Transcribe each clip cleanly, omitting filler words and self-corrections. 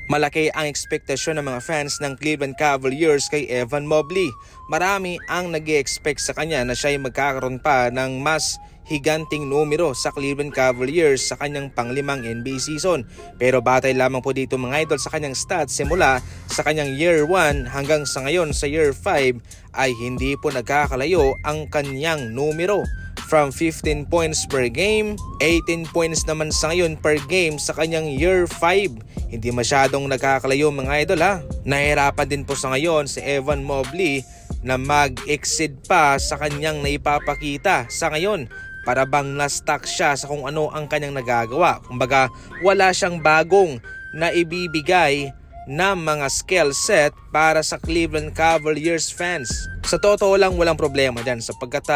Malaki ang ekspektasyon ng mga fans ng Cleveland Cavaliers kay Evan Mobley. Marami ang nag-e-expect sa kanya na siya ay magkakaroon pa ng mas higanting numero sa Cleveland Cavaliers sa kanyang panglimang NBA season. Pero batay lamang po dito mga idol sa kanyang stats simula sa kanyang year 1 hanggang sa ngayon sa year 5 ay hindi po nagkakalayo ang kanyang numero. From 15 points per game, 18 points naman sa ngayon per game sa kanyang year 5. Hindi masyadong nagkakalayo mga idol ha. Nahirapan din po sa ngayon si Evan Mobley na mag-exceed pa sa kanyang naipapakita sa ngayon. Para bang na-stuck siya sa kung ano ang kanyang nagagawa. Kumbaga wala siyang bagong naibibigay na mga skill set para sa Cleveland Cavaliers fans. Sa totoo lang walang problema dyan sapagkat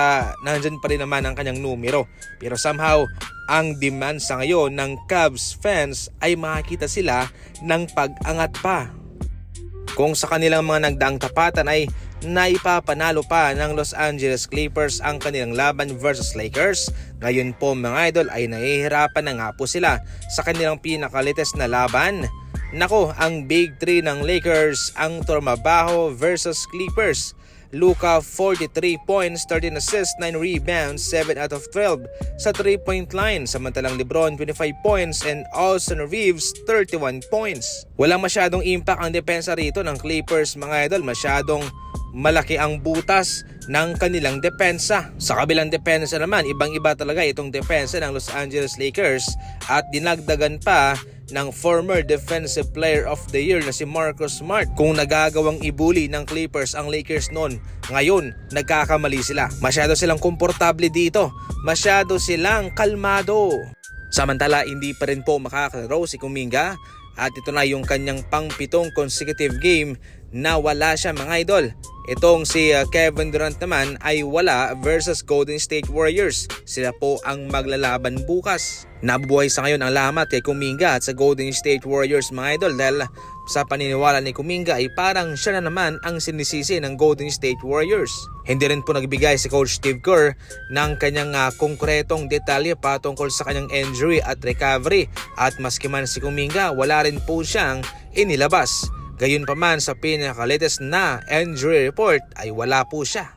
nandyan pa rin naman ang kanyang numero. Pero somehow ang demand sa ngayon ng Cavs fans ay makakita sila ng pag-angat pa. Kung sa kanilang mga nagdaang tapatan ay naipapanalo pa ng Los Angeles Clippers ang kanilang laban versus Lakers, ngayon po mga idol ay nahihirapan na nga po sila sa kanilang pinakalites na laban. Nako, ang Big 3 ng Lakers ang turmabaho versus Clippers. Luka 43 points, 13 assists, 9 rebounds, 7 out of 12 sa 3-point line. Samantalang LeBron 25 points and Austin Reeves 31 points. Walang masyadong impact ang depensa rito ng Clippers mga idol. Masyadong malaki ang butas ng kanilang depensa. Sa kabilang depensa naman, ibang-iba talaga itong depensa ng Los Angeles Lakers at dinagdagan pa ng former Defensive Player of the Year na si Marcus Smart. Kung nagagawang ibuli ng Clippers ang Lakers noon, ngayon nagkakamali sila. Masyado silang komportable dito. Masyado silang kalmado. Samantala, hindi pa rin po makakalaro si Kuminga at ito na yung kanyang pang-7 consecutive game na wala siya mga idol. Itong si Kevin Durant naman ay wala versus Golden State Warriors. Sila po ang maglalaban bukas. Nabubuhay sa ngayon ang lamat kay Kuminga at sa Golden State Warriors mga idol dahil sa paniniwala ni Kuminga ay parang siya na naman ang sinisisi ng Golden State Warriors. Hindi rin po nagbigay si Coach Steve Kerr ng kanyang konkretong detalye patungkol sa kanyang injury at recovery at maski man si Kuminga wala rin po siyang inilabas. Gayunpaman sa pinakalatest na injury report ay wala po siya.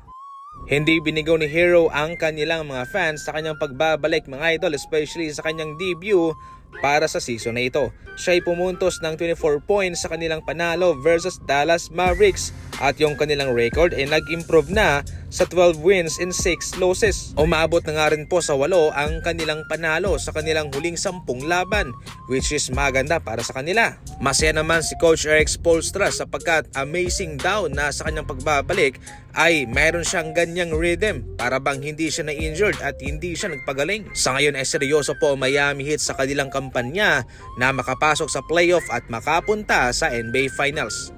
Hindi binigaw ni Hero ang kanilang mga fans sa kanyang pagbabalik mga idol, especially sa kanyang debut para sa season na ito. Siya ay pumuntos ng 24 points sa kanilang panalo versus Dallas Mavericks at yung kanilang record ay nag-improve na sa 12 wins and 6 losses. Umabot na nga rin po sa 8 ang kanilang panalo sa kanilang huling 10 laban, which is maganda para sa kanila. Masaya naman si Coach Erik Spoelstra sapagkat amazing daw na sa kanyang pagbabalik ay mayroon siyang ganyang rhythm para bang hindi siya na-injured at hindi siya nagpagaling. Sa ngayon ay seryoso po Miami Heat sa kanilang kampanya na makapasok sa playoff at makapunta sa NBA Finals.